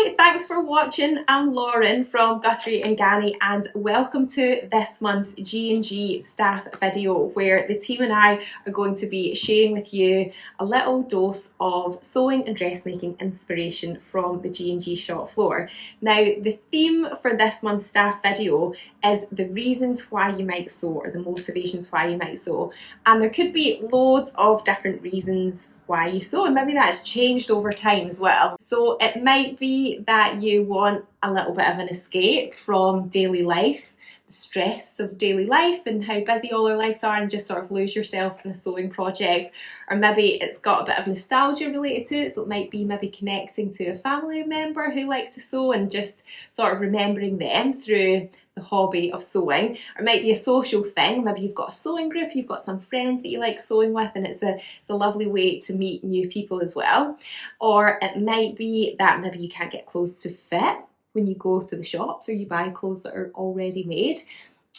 Hi, thanks for watching. I'm Lauren from Guthrie and Ganny and welcome to this month's G&G staff video where the team and I are going to be sharing with you a little dose of sewing and dressmaking inspiration from the G&G shop floor. Now, the theme for this month's staff video is the reasons why you might sew, or the motivations why you might sew. And there could be loads of different reasons why you sew, and maybe that's changed over time as well. So it might be that you want a little bit of an escape from daily life, the stress of daily life and how busy all our lives are, and just sort of lose yourself in a sewing project. Or maybe it's got a bit of nostalgia related to it, so it might be maybe connecting to a family member who like to sew and just sort of remembering them through the hobby of sewing. Or it might be a social thing, maybe you've got a sewing group, you've got some friends that you like sewing with, and it's a lovely way to meet new people as well. Or it might be that maybe you can't get clothes to fit when you go to the shops, or you buy clothes that are already made.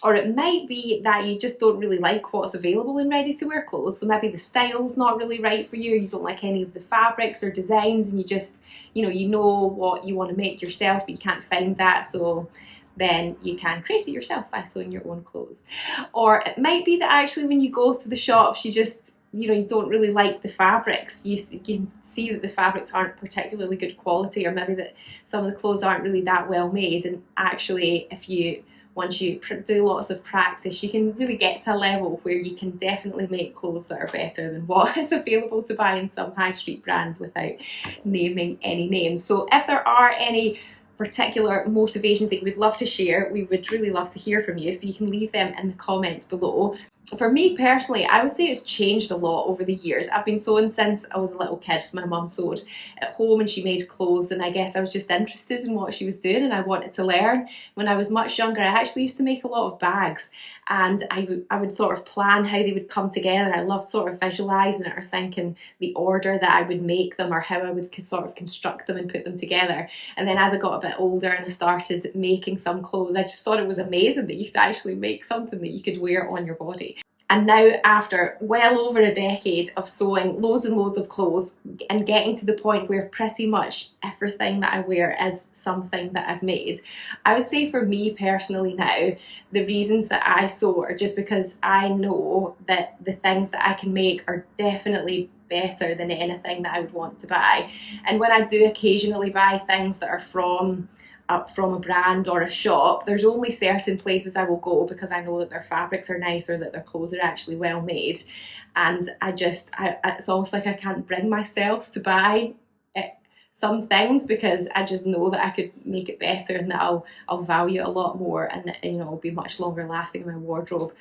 Or it might be that you just don't really like what's available in ready-to-wear clothes, so maybe the style's not really right for you, or you don't like any of the fabrics or designs, and you just, you know what you want to make yourself, but you can't find that, so then you can create it yourself by sewing your own clothes. Or it might be that actually when you go to the shops, you just, you don't really like the fabrics. You can see that the fabrics aren't particularly good quality, or maybe that some of the clothes aren't really that well made. And actually, once you do lots of practice, you can really get to a level where you can definitely make clothes that are better than what is available to buy in some high street brands without naming any names. So if there are any particular motivations that you would love to share, we would really love to hear from you, so you can leave them in the comments below. For me personally, I would say it's changed a lot over the years. I've been sewing since I was a little kid. My mum sewed at home and she made clothes, and I guess I was just interested in what she was doing and I wanted to learn. When I was much younger, I actually used to make a lot of bags, and I would sort of plan how they would come together. I loved sort of visualising it, or thinking the order that I would make them, or how I would sort of construct them and put them together. And then as I got a bit older and I started making some clothes, I just thought it was amazing that you could actually make something that you could wear on your body. And now, after well over a decade of sewing loads and loads of clothes and getting to the point where pretty much everything that I wear is something that I've made, I would say for me personally now, the reasons that I sew are just because I know that the things that I can make are definitely better than anything that I would want to buy. And when I do occasionally buy things that are from a brand or a shop, there's only certain places I will go because I know that their fabrics are nice, or that their clothes are actually well made. And it's almost like I can't bring myself to buy some things, because I just know that I could make it better, and that I'll value it a lot more, and it'll be much longer lasting in my wardrobe.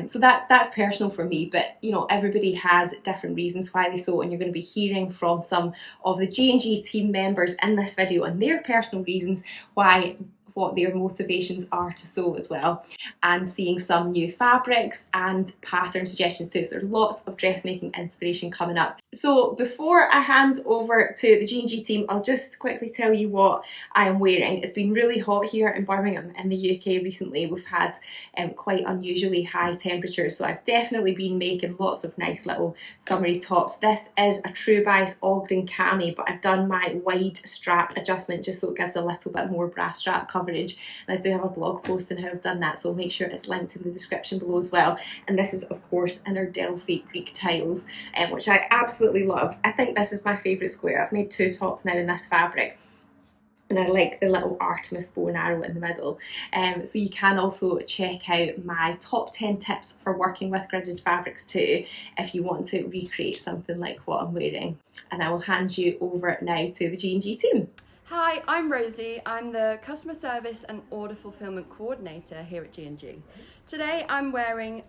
So that's personal for me, but everybody has different reasons why they sew, and you're going to be hearing from some of the G&G team members in this video and their personal reasons what their motivations are to sew as well, and seeing some new fabrics and pattern suggestions too. So there's lots of dressmaking inspiration coming up. So before I hand over to the G&G team, I'll just quickly tell you what I am wearing. It's been really hot here in Birmingham in the UK recently. We've had quite unusually high temperatures, so I've definitely been making lots of nice little summery tops. This is a True Bice Ogden cami, but I've done my wide strap adjustment just so it gives a little bit more brass strap coverage. And I do have a blog post on how I've done that, so I'll make sure it's linked in the description below as well. And this is of course in our Delphi Greek tiles, which I absolutely love. I think this is my favourite square. I've made 2 tops now in this fabric, and I like the little Artemis bow and arrow in the middle. So you can also check out my top 10 tips for working with gridded fabrics too, if you want to recreate something like what I'm wearing. And I will hand you over now to the G&G team. Hi, I'm Rosie. I'm the Customer Service and Order Fulfillment Coordinator here at G&G. Today I'm wearing,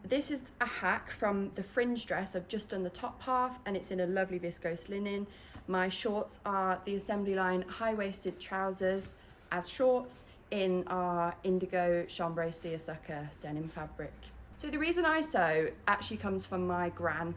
this is a hack from the fringe dress. I've just done the top half and it's in a lovely viscose linen. My shorts are the assembly line high-waisted trousers as shorts in our indigo chambray seersucker denim fabric. So the reason I sew actually comes from my gran.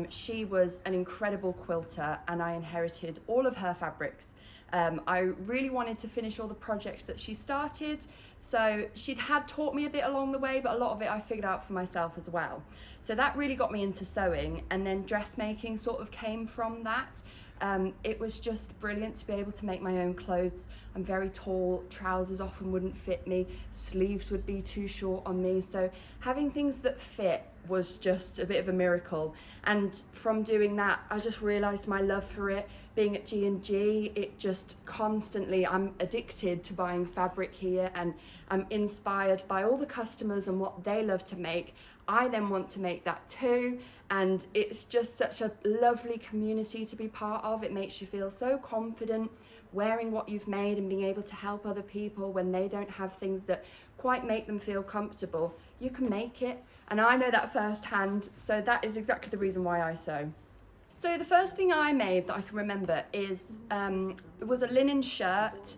She was an incredible quilter and I inherited all of her fabrics. I really wanted to finish all the projects that she started, so she'd taught me a bit along the way, but a lot of it I figured out for myself as well. So that really got me into sewing, and then dressmaking sort of came from that. it was just brilliant to be able to make my own clothes. I'm very tall, trousers often wouldn't fit me, sleeves would be too short on me, so having things that fit was just a bit of a miracle. And from doing that, I just realised my love for it. Being at G&G, it just constantly, I'm addicted to buying fabric here, and I'm inspired by all the customers and what they love to make. I then want to make that too, and it's just such a lovely community to be part of. It makes you feel so confident wearing what you've made and being able to help other people when they don't have things that quite make them feel comfortable. You can make it, and I know that firsthand, so that is exactly the reason why I sew. So the first thing I made that I can remember is it was a linen shirt.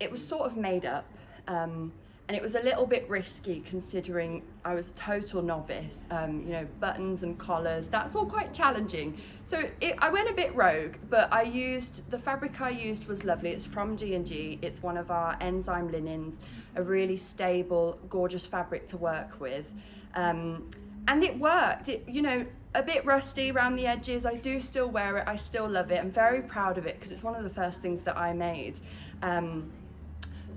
It was sort of made up, and it was a little bit risky considering I was a total novice. You know, buttons and collars, that's all quite challenging. So I went a bit rogue, but the fabric I used was lovely. It's from G&G. It's one of our enzyme linens, a really stable, gorgeous fabric to work with. And it worked. You know, a bit rusty around the edges. I do still wear it. I still love it. I'm very proud of it because it's one of the first things that I made.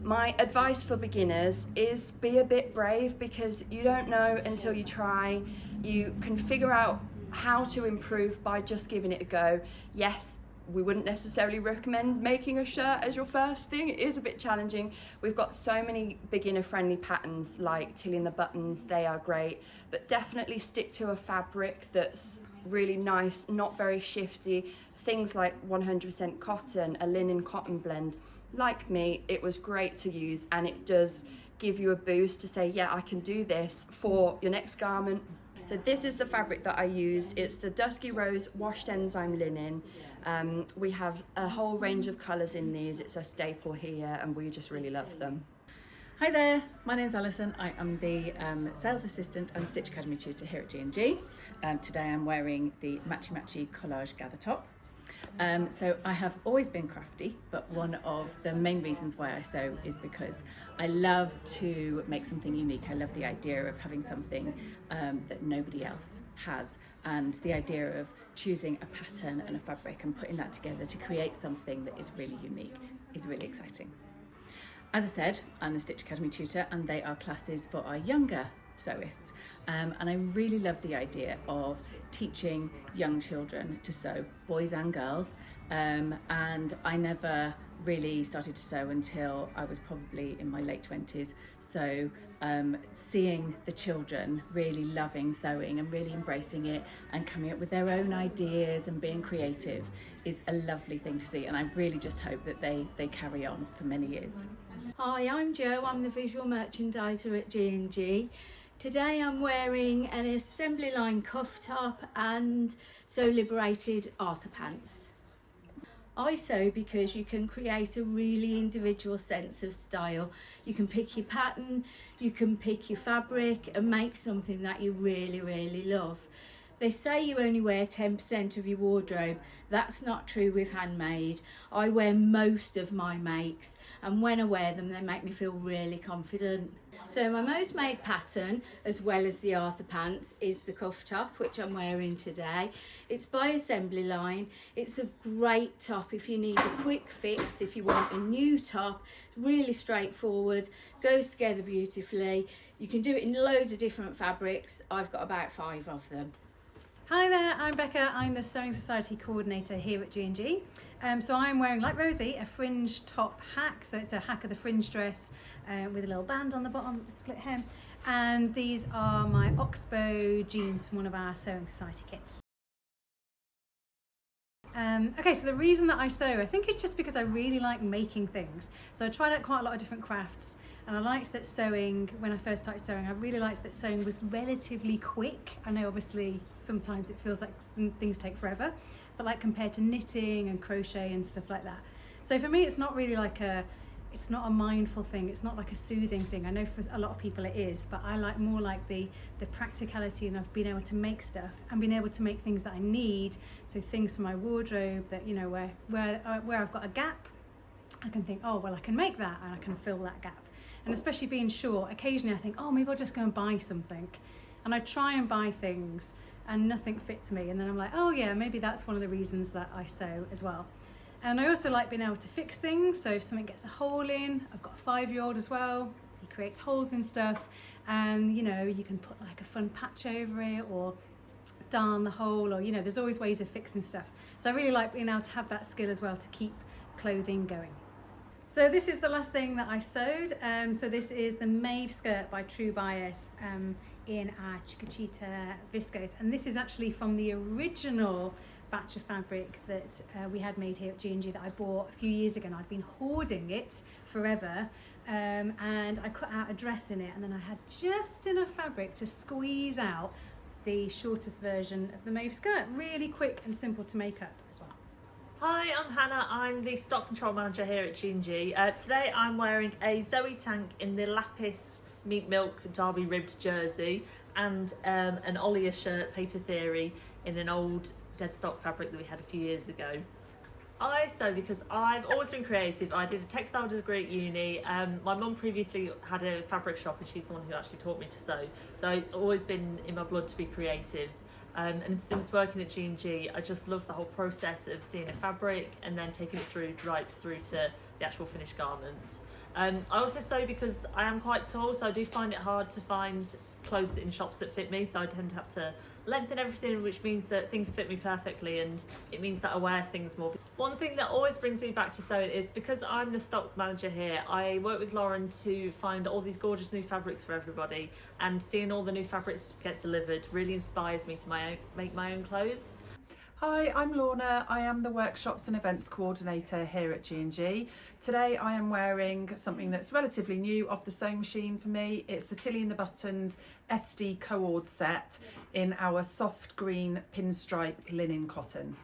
My advice for beginners is be a bit brave, because you don't know until you try. You can figure out how to improve by just giving it a go. Yes, we wouldn't necessarily recommend making a shirt as your first thing. It is a bit challenging. We've got so many beginner friendly patterns like tilling the buttons, they are great, but definitely stick to a fabric that's really nice, not very shifty. Things like 100% cotton, a linen cotton blend. Like me, it was great to use, and it does give you a boost to say, yeah, I can do this for your next garment. So this is the fabric that I used. It's the Dusky Rose washed enzyme linen. We have a whole range of colours in these. It's a staple here, and we just really love them. Hi there, my name's Allison. I am the sales assistant and Stitch Academy tutor here at G&G. Today I'm wearing the matchy collage gather top. So I have always been crafty, but one of the main reasons why I sew is because I love to make something unique. I love the idea of having something that nobody else has, and the idea of choosing a pattern and a fabric and putting that together to create something that is really unique is really exciting. As I said, I'm the Stitch Academy tutor, and they are classes for our younger sewists, and I really love the idea of teaching young children to sew, boys and girls, and I never really started to sew until I was probably in my late 20s. So seeing the children really loving sewing and really embracing it and coming up with their own ideas and being creative is a lovely thing to see, and I really just hope that they carry on for many years. Hi, I'm Jo. I'm the visual merchandiser at G&G. Today I'm wearing an assembly line cuff top and sew liberated Arthur pants. I sew because you can create a really individual sense of style. You can pick your pattern, you can pick your fabric and make something that you really love. They say you only wear 10% of your wardrobe. That's not true with handmade. I wear most of my makes, and when I wear them, they make me feel really confident. So my most made pattern, as well as the Arthur pants, is the cuff top, which I'm wearing today. It's by Assembly Line. It's a great top if you need a quick fix, if you want a new top. Really straightforward, goes together beautifully. You can do it in loads of different fabrics. I've got about 5 of them. Hi there, I'm Becca. I'm the Sewing Society coordinator here at G&G. So I'm wearing, like Rosie, a fringe top hack. So it's a hack of the fringe dress with a little band on the bottom, split hem. And these are my Oxbow jeans from one of our Sewing Society kits. Okay, so the reason that I sew, I think it's just because I really like making things. So I tried out quite a lot of different crafts. And I liked that sewing, when I first started sewing, I really liked that sewing was relatively quick. I know obviously sometimes it feels like things take forever, but like compared to knitting and crochet and stuff like that. So for me, it's not really like it's not a mindful thing, it's not like a soothing thing. I know for a lot of people it is, but I like more like the practicality and of being able to make stuff and being able to make things that I need. So things for my wardrobe that, you know, where I've got a gap, I can think, oh, well, I can make that and I can fill that gap. And especially being short, occasionally I think, oh, maybe I'll just go and buy something. And I try and buy things and nothing fits me, and then I'm like, oh yeah, maybe that's one of the reasons that I sew as well. And I also like being able to fix things, so if something gets a hole in, I've got a 5-year-old as well, he creates holes in stuff, and you know, you can put like a fun patch over it or darn the hole, or you know, there's always ways of fixing stuff. So I really like being able to have that skill as well to keep clothing going. So this is the last thing that I sewed. So this is the Maeve skirt by True Bias in our Chiquitita viscose, and this is actually from the original batch of fabric that we had made here at G&G that I bought a few years ago, and I'd been hoarding it forever, and I cut out a dress in it, and then I had just enough fabric to squeeze out the shortest version of the Maeve skirt. Really quick and simple to make up as well. Hi, I'm Hannah. I'm the stock control manager here at G&G. Today I'm wearing a Zoe tank in the Lapis Meat Milk Derby ribbed jersey and an Olia shirt, Paper Theory, in an old dead stock fabric that we had a few years ago. I sew because I've always been creative. I did a textile degree at uni. My mum previously had a fabric shop, and she's the one who actually taught me to sew. So it's always been in my blood to be creative. And since working at G&G, I just love the whole process of seeing a fabric and then taking it right through to the actual finished garments. I also sew because I am quite tall, so I do find it hard to find clothes in shops that fit me, so I tend to have to lengthen everything, which means that things fit me perfectly, and it means that I wear things more. One thing that always brings me back to sewing is because I'm the stock manager here, I work with Lauren to find all these gorgeous new fabrics for everybody, and seeing all the new fabrics get delivered really inspires me to make my own clothes. Hi, I'm Lorna. I am the Workshops and Events Coordinator here at G&G. Today I am wearing something that's relatively new off the sewing machine for me. It's the Tilly and the Buttons SD Co-ord set in our soft green pinstripe linen cotton.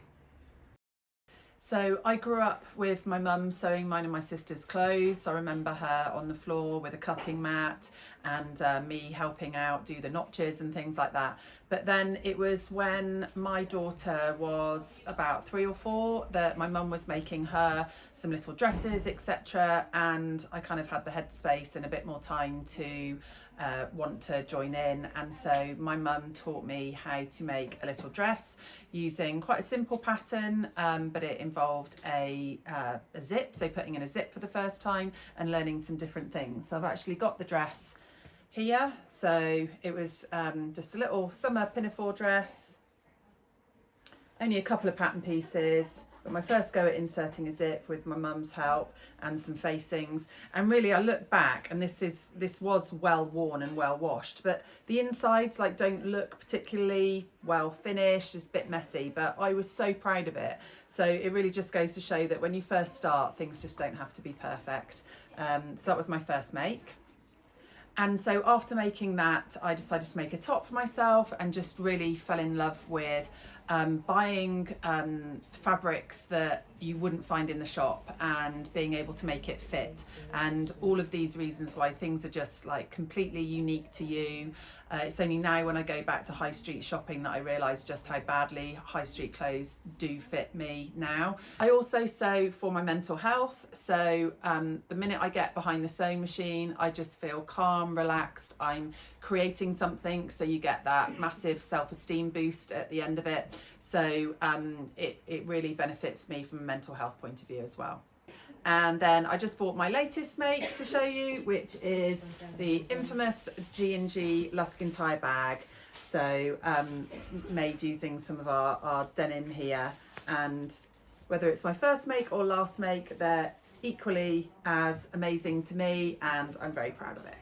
So I grew up with my mum sewing mine and my sister's clothes. I remember her on the floor with a cutting mat and me helping out do the notches and things like that. But then it was when my daughter was about 3 or 4 that my mum was making her some little dresses, etc. And I kind of had the headspace and a bit more time to want to join in, and so my mum taught me how to make a little dress using quite a simple pattern, but it involved a zip, so putting in a zip for the first time and learning some different things. So I've actually got the dress here. So it was just a little summer pinafore dress, only a couple of pattern pieces, but my first go at inserting a zip with my mum's help and some facings. And really I look back, and this was well worn and well washed, but the insides like don't look particularly well finished. It's a bit messy, but I was so proud of it. So it really just goes to show that when you first start, things just don't have to be perfect. So that was my first make. And so after making that, I decided to make a top for myself and just really fell in love with buying fabrics that you wouldn't find in the shop and being able to make it fit, and all of these reasons why things are just like completely unique to you. It's only now when I go back to high street shopping that I realise just how badly high street clothes do fit me now. I also sew for my mental health, so the minute I get behind the sewing machine I just feel calm, relaxed, I'm creating something, so you get that massive self-esteem boost at the end of it. So it really benefits me from a mental health point of view as well. And then I just bought my latest make to show you, which is the infamous G&G Luskin tie bag. So made using some of our denim here, and whether it's my first make or last make, they're equally as amazing to me, and I'm very proud of it.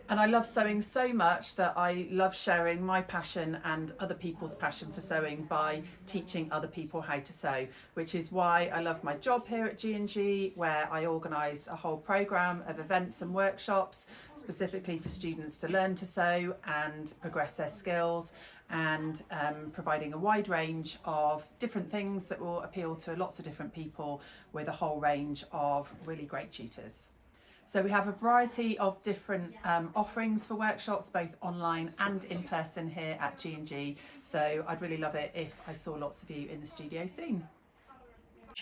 And I love sewing so much that I love sharing my passion and other people's passion for sewing by teaching other people how to sew, which is why I love my job here at G&G, where I organise a whole programme of events and workshops specifically for students to learn to sew and progress their skills, and providing a wide range of different things that will appeal to lots of different people with a whole range of really great tutors. So we have a variety of different offerings for workshops, both online and in person here at G&G. So I'd really love it if I saw lots of you in the studio soon.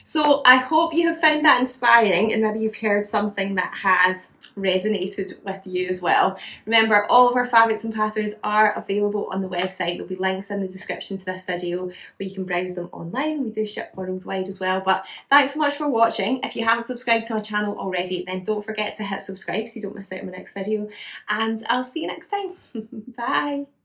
So I hope you have found that inspiring and maybe you've heard something that has resonated with you as well. Remember, all of our fabrics and patterns are available on the website. There'll be links in the description to this video where you can browse them online. We do ship worldwide as well. But thanks so much for watching. If you haven't subscribed to my channel already, then don't forget to hit subscribe so you don't miss out on my next video. And I'll see you next time. Bye.